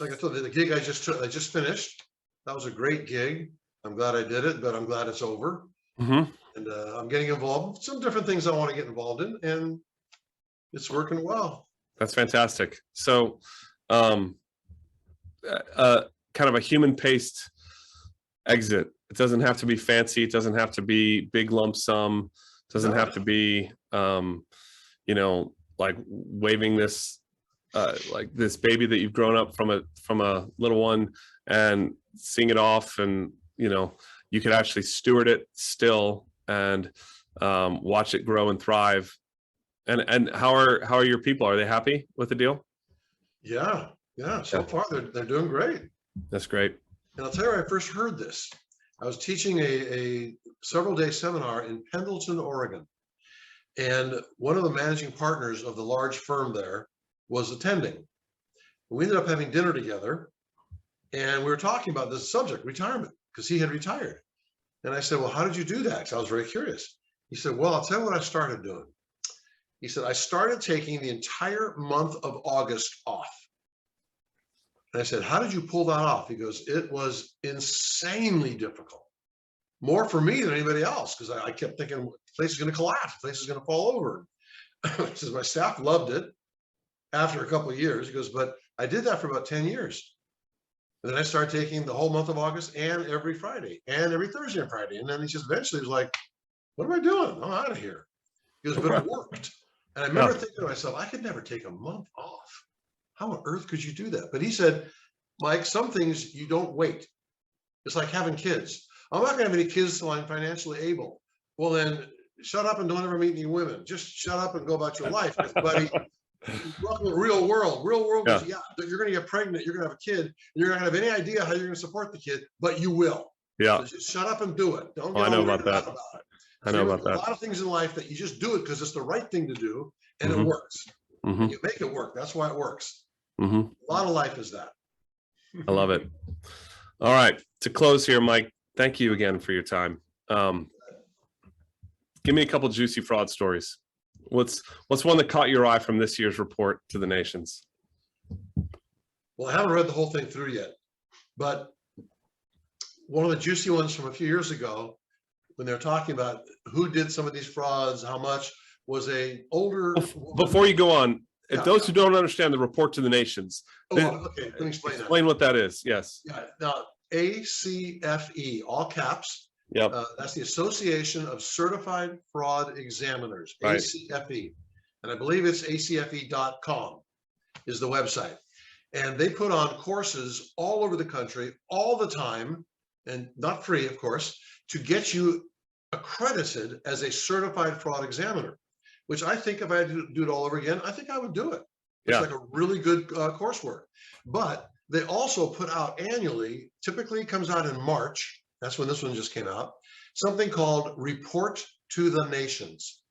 Like I told you, the gig I just finished, that was a great gig. I'm glad I did it, but I'm glad it's over. And I'm getting involved with some different things I want to get involved in, and it's working well. That's fantastic. So, kind of a human-paced exit. It doesn't have to be fancy. It doesn't have to be big lump sum. It doesn't have to be, like waving this, like this baby that you've grown up from a little one and seeing it off. And, you you could actually steward it still and watch it grow and thrive. And how are your people? Are they happy with the deal? Yeah. So far they're doing great. That's great. And I'll tell you where I first heard this. I was teaching a several-day seminar in Pendleton, Oregon. And one of the managing partners of the large firm there was attending. We ended up having dinner together, and we were talking about this subject, retirement, because he had retired. And I said, well, how did you do that? Because I was very curious. He said, well, I'll tell you what I started doing. He said, I started taking the entire month of August off. And I said, how did you pull that off? He goes, it was insanely difficult. More for me than anybody else, because I kept thinking, the place is going to collapse, the place is going to fall over. He says, my staff loved it after a couple of years. He goes, but I did that for about 10 years. And then I started taking the whole month of August and every Friday and every Thursday and Friday. And then he just eventually was like, what am I doing? I'm out of here. He goes, but it worked. And I remember thinking to myself, I could never take a month off. How on earth could you do that? But he said, Mike, some things you don't wait. It's like having kids. I'm not gonna have any kids till I'm financially able. Well, then shut up and don't ever meet any women. Just shut up and go about your life, buddy. Welcome to the real world. Real world is, you're gonna get pregnant, you're gonna have a kid, and you're not gonna have any idea how you're gonna support the kid, but you will. Yeah. So just shut up and do it. Don't get I know about that. I know about that. A lot of things in life that you just do it because it's the right thing to do, and it works. You make it work. That's why it works. A lot of life is that. I love it. All right. To close here, Mike, thank you again for your time. Give me a couple juicy fraud stories. What's one that caught your eye from this year's report to the nations? Well, I haven't read the whole thing through yet, but one of the juicy ones from a few years ago, when they're talking about who did some of these frauds, how much, was a older. Before you go on, if those who don't understand the report to the nations, okay, let me explain that. Explain what that is. Yes. Yeah. Now, ACFE, all caps. Yep. That's the Association of Certified Fraud Examiners, right. ACFE. And I believe it's acfe.com is the website. And they put on courses all over the country, all the time, and not free, of course, to get you accredited as a certified fraud examiner, which I think if I had to do it all over again, I think I would do it. It's like a really good coursework. But they also put out annually, typically comes out in March, that's when this one just came out, something called Report to the Nations.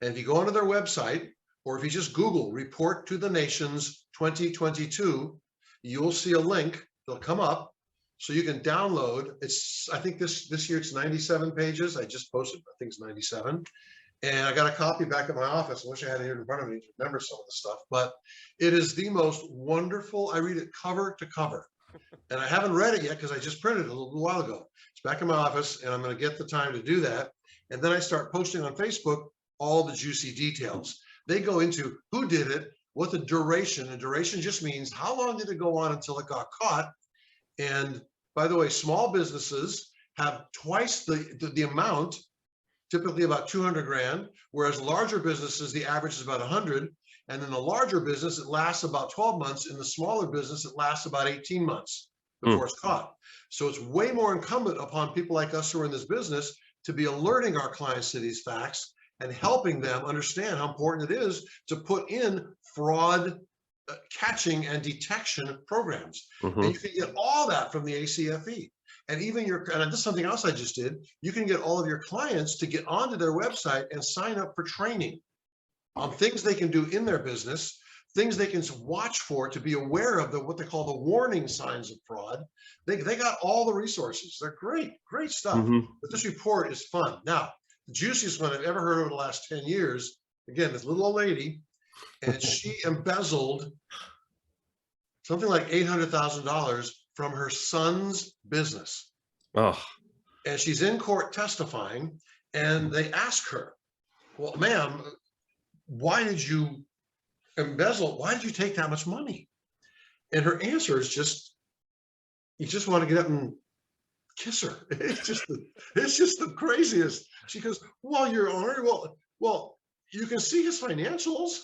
And if you go onto their website, or if you just Google Report to the Nations 2022, you'll see a link, they'll come up, so you can download. It's, I think this year it's 97 pages. I just posted, I think it's 97. And I got a copy back at my office. I wish I had it here in front of me to remember some of the stuff, but it is the most wonderful. I read it cover to cover. And I haven't read it yet because I just printed it a little while ago. It's back in my office and I'm going to get the time to do that. And then I start posting on Facebook all the juicy details. They go into who did it, what the duration, and duration just means how long did it go on until it got caught. And by the way, small businesses have twice the amount, typically about 200 grand, whereas larger businesses, the average is about 100. And in the larger business, it lasts about 12 months. In the smaller business, it lasts about 18 months before it's caught. So it's way more incumbent upon people like us who are in this business to be alerting our clients to these facts and helping them understand how important it is to put in fraud catching and detection programs. And you can get all that from the ACFE. And even and this is something else I just did, you can get all of your clients to get onto their website and sign up for training on things they can do in their business, things they can watch for to be aware of what they call the warning signs of fraud. They got all the resources. They're great, great stuff. But this report is fun. Now, the juiciest one I've ever heard over the last 10 years, again, this little old lady, and she embezzled something like $800,000 from her son's business. Oh. And she's in court testifying, and they ask her, well, ma'am, why did you embezzle? Why did you take that much money? And her answer is just, you just want to get up and kiss her. It's just the craziest. She goes, well, Your Honor, well, you can see his financials.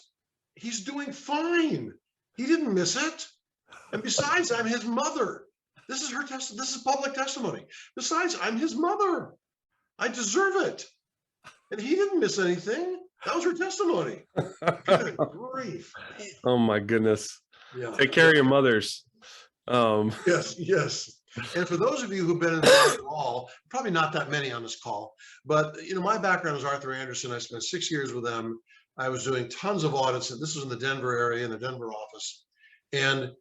He's doing fine. He didn't miss it. And besides, I'm his mother. This is her testimony. This is public testimony. Besides, I'm his mother. I deserve it. And he didn't miss anything. That was her testimony. Good grief. Oh my goodness. Yeah. Take care of your mothers. Yes, yes. And for those of you who've been in the call, probably not that many on this call, but my background is Arthur Andersen. I spent 6 years with them. I was doing tons of audits, and this was in the Denver area, in the Denver office. And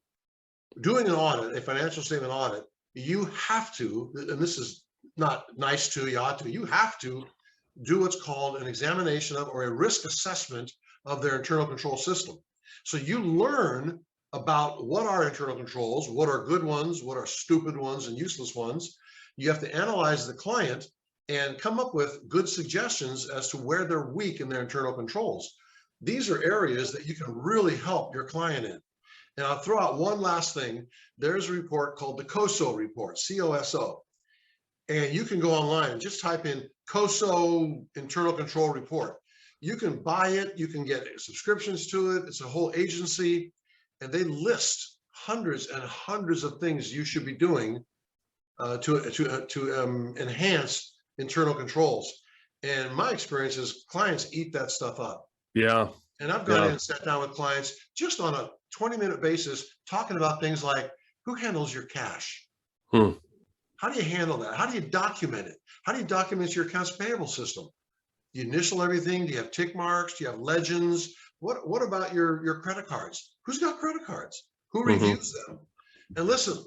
doing an audit, a financial statement audit, you have to, and this is not nice to, you ought to, you have to do what's called an examination of, or a risk assessment of their internal control system. So you learn about what are internal controls, what are good ones, what are stupid ones and useless ones. You have to analyze the client and come up with good suggestions as to where they're weak in their internal controls. These are areas that you can really help your client in. And I'll throw out one last thing. There's a report called the COSO report, C-O-S-O. And you can go online and just type in COSO internal control report. You can buy it, you can get subscriptions to it. It's a whole agency, and they list hundreds and hundreds of things you should be doing to enhance internal controls. And my experience is clients eat that stuff up. Yeah. And I've gone in and sat down with clients just on a 20-minute basis, talking about things like, who handles your cash? How do you handle that? How do you document it? How do you document your accounts payable system? Do you initial everything? Do you have tick marks? Do you have legends? What about your credit cards? Who's got credit cards? Who reviews them? And listen,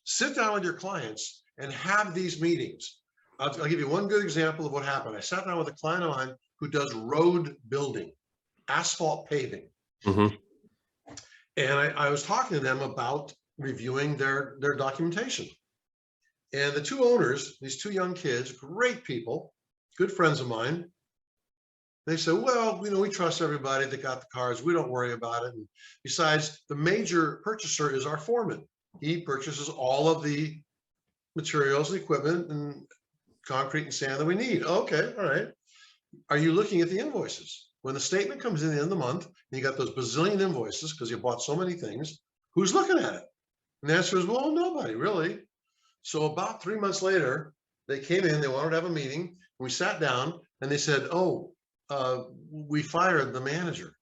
sit down with your clients and have these meetings. I'll give you one good example of what happened. I sat down with a client of mine who does road building, asphalt paving. And I was talking to them about reviewing their documentation. And the two owners, these two young kids, great people, good friends of mine, they said, well, we trust everybody that got the cars. We don't worry about it. And besides, the major purchaser is our foreman. He purchases all of the materials, the equipment, and concrete and sand that we need. Okay, all right. Are you looking at the invoices? When the statement comes in the end of the month, and you got those bazillion invoices because you bought so many things, who's looking at it? And the answer is, well, nobody really. So about 3 months later, they came in, they wanted to have a meeting. We sat down and they said, oh, we fired the manager,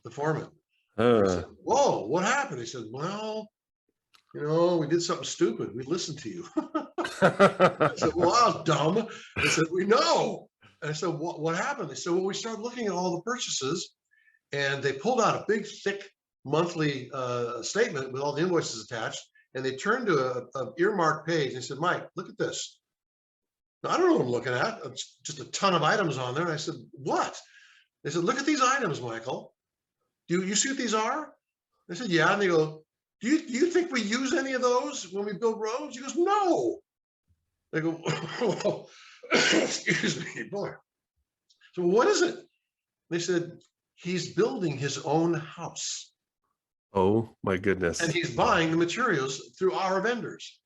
the foreman. I said, whoa, what happened? He said, well, we did something stupid. We listened to you. I said, well, I was dumb. They said, we know. And I said, what happened? They said, well, we started looking at all the purchases, and they pulled out a big, thick monthly statement with all the invoices attached. And they turned to an earmarked page and they said, Mike, look at this. Now, I don't know what I'm looking at. It's just a ton of items on there. And I said, what? They said, look at these items, Michael. Do you see what these are? I said, yeah. And they go, do you think we use any of those when we build roads? He goes, no. They go, well, excuse me, boy. So what is it? They said, he's building his own house. Oh my goodness. And he's buying the materials through our vendors.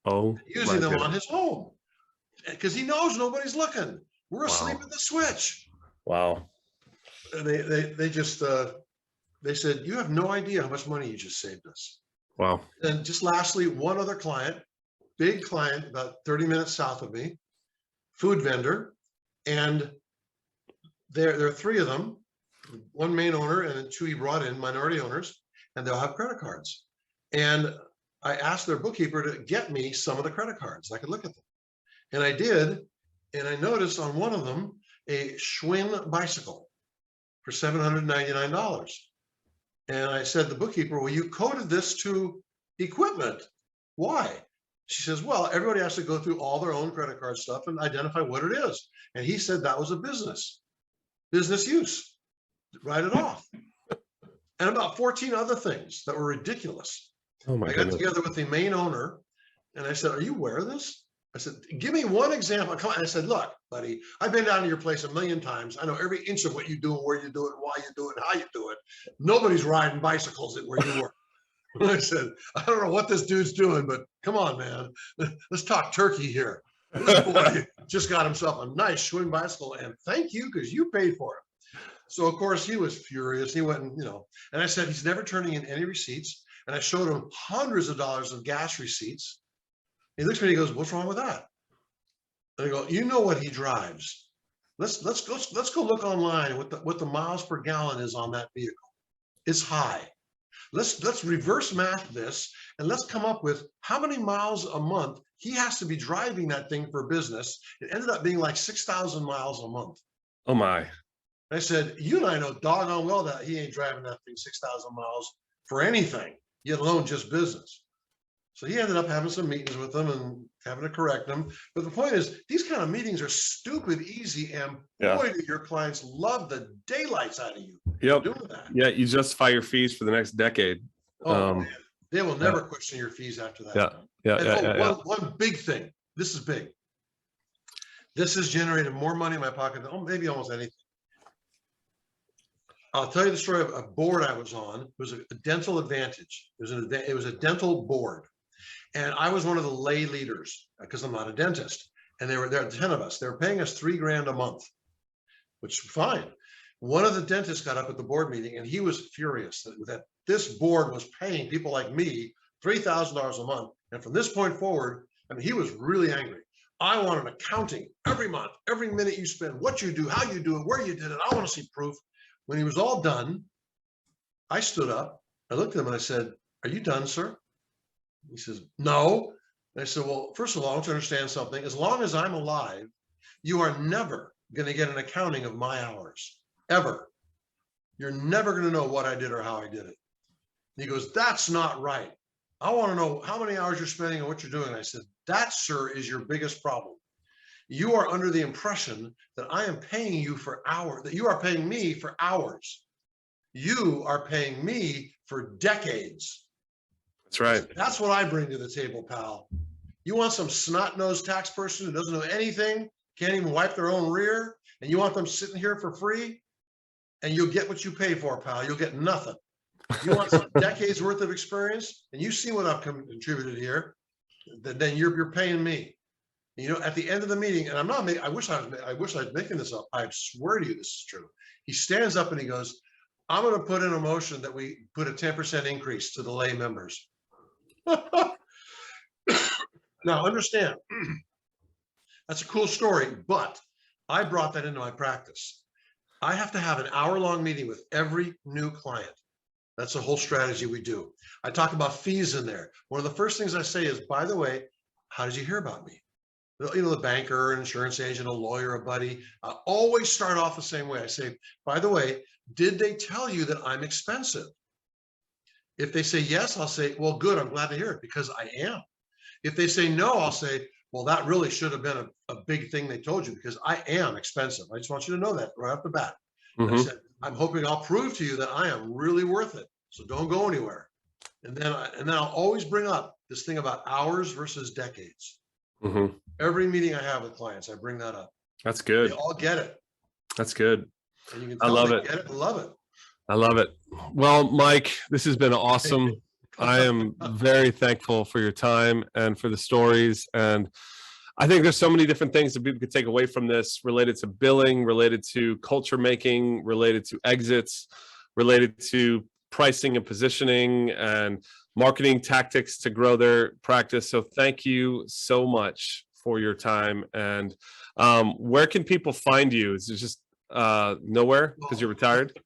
Oh, using them on his home because he knows nobody's looking. We're asleep at the switch. Wow. And they just they said, you have no idea how much money you just saved us. Wow. And just lastly, one other client, big client, about 30 minutes south of me, food vendor, and there are three of them, one main owner and then two he brought in, minority owners, and they'll have credit cards. And I asked their bookkeeper to get me some of the credit cards. I could look at them. And I did. And I noticed on one of them, a Schwinn bicycle for $799. And I said to the bookkeeper, well, you coded this to equipment. Why? She says, well, everybody has to go through all their own credit card stuff and identify what it is. And he said that was a business use. Write it off. And about 14 other things that were ridiculous. Oh my I got goodness. together with the main owner and I said, are you aware of this? I said, give me one example. I said, look, buddy, I've been down to your place a million times. I know every inch of what you do and where you do it, why you do it, how you do it. Nobody's riding bicycles at where you work. I said, I don't know what this dude's doing, but come on, man. Let's talk turkey here. This boy just got himself a nice Schwinn bicycle, and thank you because you paid for it. So of course he was furious. He went and and I said, he's never turning in any receipts. And I showed him hundreds of dollars of gas receipts. He looks at me and he goes, "What's wrong with that?" And I go, "You know what he drives. Let's go look online what the miles per gallon is on that vehicle. It's high. Let's reverse math this and let's come up with how many miles a month he has to be driving that thing for business." It ended up being like 6,000 miles a month. Oh my. I said, "You and I know doggone well that he ain't driving that thing 6,000 miles for anything, yet alone just business." So he ended up having some meetings with them and having to correct them. But the point is, these kind of meetings are stupid easy, and boy, do your clients love the daylights out of you doing that. Yeah, you justify your fees for the next decade. Oh, man. They will never question your fees after that. One big thing. This is big. This has generated more money in my pocket than maybe almost anything. I'll tell you the story of a board I was on. It was a dental advantage. It was a dental board. And I was one of the lay leaders because I'm not a dentist. And there were 10 of us. They were paying us $3,000 a month, which is fine. One of the dentists got up at the board meeting and he was furious that this board was paying people like me $3,000 a month. And from this point forward, I mean, he was really angry. "I want an accounting every month, every minute you spend, what you do, how you do it, where you did it. I want to see proof." When he was all done, I stood up, I looked at him and I said, "Are you done, sir?" He says, "No." And I said, "Well, first of all, I want you to understand something. As long as I'm alive, you are never going to get an accounting of my hours, ever. You're never going to know what I did or how I did it." And he goes, "That's not right. I want to know how many hours you're spending and what you're doing." And I said, "That, sir, is your biggest problem. You are under the impression that I am paying you for hours, that you are paying me for hours. You are paying me for decades." That's right. "That's what I bring to the table, pal. You want some snot-nosed tax person who doesn't know anything, can't even wipe their own rear, and you want them sitting here for free? And you'll get what you pay for, pal. You'll get nothing. You want some decades worth of experience, and you see what I've contributed here, then you're paying me." You know, at the end of the meeting, and I'm not making, I wish I was making this up. I swear to you, this is true. He stands up and he goes, "I'm going to put in a motion that we put a 10% increase to the lay members." Now, understand, that's a cool story, but I brought that into my practice. I have to have an hour-long meeting with every new client. That's the whole strategy we do. I talk about fees in there. One of the first things I say is, "By the way, how did you hear about me?" You know, the banker, an insurance agent, a lawyer, a buddy. I always start off the same way. I say, "By the way, did they tell you that I'm expensive?" If they say yes, I'll say, "Well, good, I'm glad to hear it because I am." If they say no, I'll say, "Well, that really should have been a big thing they told you because I am expensive. I just want you to know that right off the bat." I said, "I'm hoping I'll prove to you that I am really worth it. So don't go anywhere." And then I'll always bring up this thing about hours versus decades. Every meeting I have with clients, I bring that up. That's good. They all get it. That's good. And you can tell I love they it. get it and love it. I love it. Well, Mike, this has been awesome. I am very thankful for your time and for the stories. And I think there's so many different things that people could take away from this related to billing, related to culture making, related to exits, related to pricing and positioning and marketing tactics to grow their practice. So thank you so much for your time. And where can people find you? Is it just nowhere because you're retired?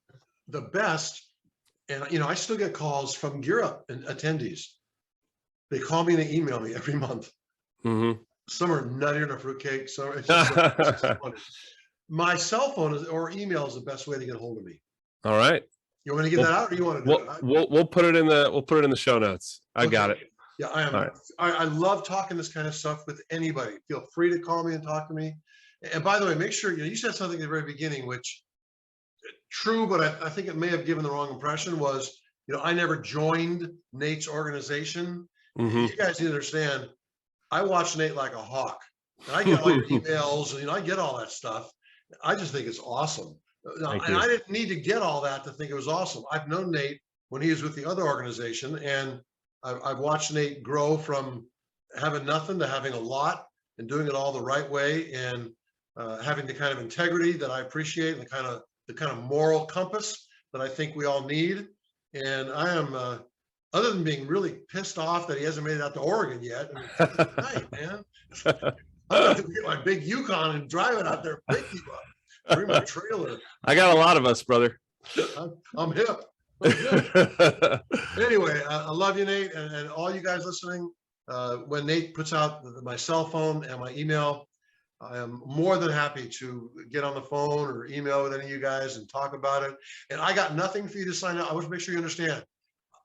The best, and you know, I still get calls from Europe and attendees. They call me and they email me every month. Some are nuttier than a fruitcake. So it's just funny. My cell phone or email is the best way to get a hold of me. All right. You want me to get that out, or you want to do it? We'll put it in the show notes. I got it. Yeah, I am. Right. I love talking this kind of stuff with anybody. Feel free to call me and talk to me. And by the way, make sure you said something at the very beginning, which true, but I think it may have given the wrong impression. Was I never joined Nate's organization. You guys need to understand. I watch Nate like a hawk. And I get all your emails, and I get all that stuff. I just think it's awesome. And I didn't need to get all that to think it was awesome. I've known Nate when he was with the other organization, and I've watched Nate grow from having nothing to having a lot and doing it all the right way, and having the kind of integrity that I appreciate, and the kind of moral compass that I think we all need. And I am other than being really pissed off that he hasn't made it out to Oregon yet. I mean, good night, man. I'm going to get my big Yukon and drive it out there, pick you up, bring my trailer. I got a lot of us, brother. I'm hip. Anyway, I love you, Nate, and all you guys listening. When Nate puts out my cell phone and my email, I am more than happy to get on the phone or email with any of you guys and talk about it. And I got nothing for you to sign up. I want to make sure you understand.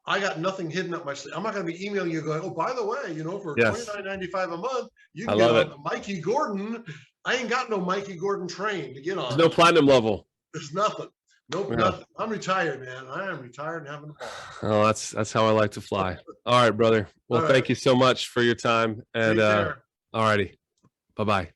I got nothing hidden up my sleeve. I'm not going to be emailing you going, oh, by the way, you know, for $29.95 a month, you can get on Mikey Gordon. I ain't got no Mikey Gordon train to get on. There's no platinum level. There's nothing. Nope, nothing. I'm retired, man. I am retired and having a ball. Oh, that's how I like to fly. All right, brother. Well, thank you so much for your time. And all righty. Bye-bye.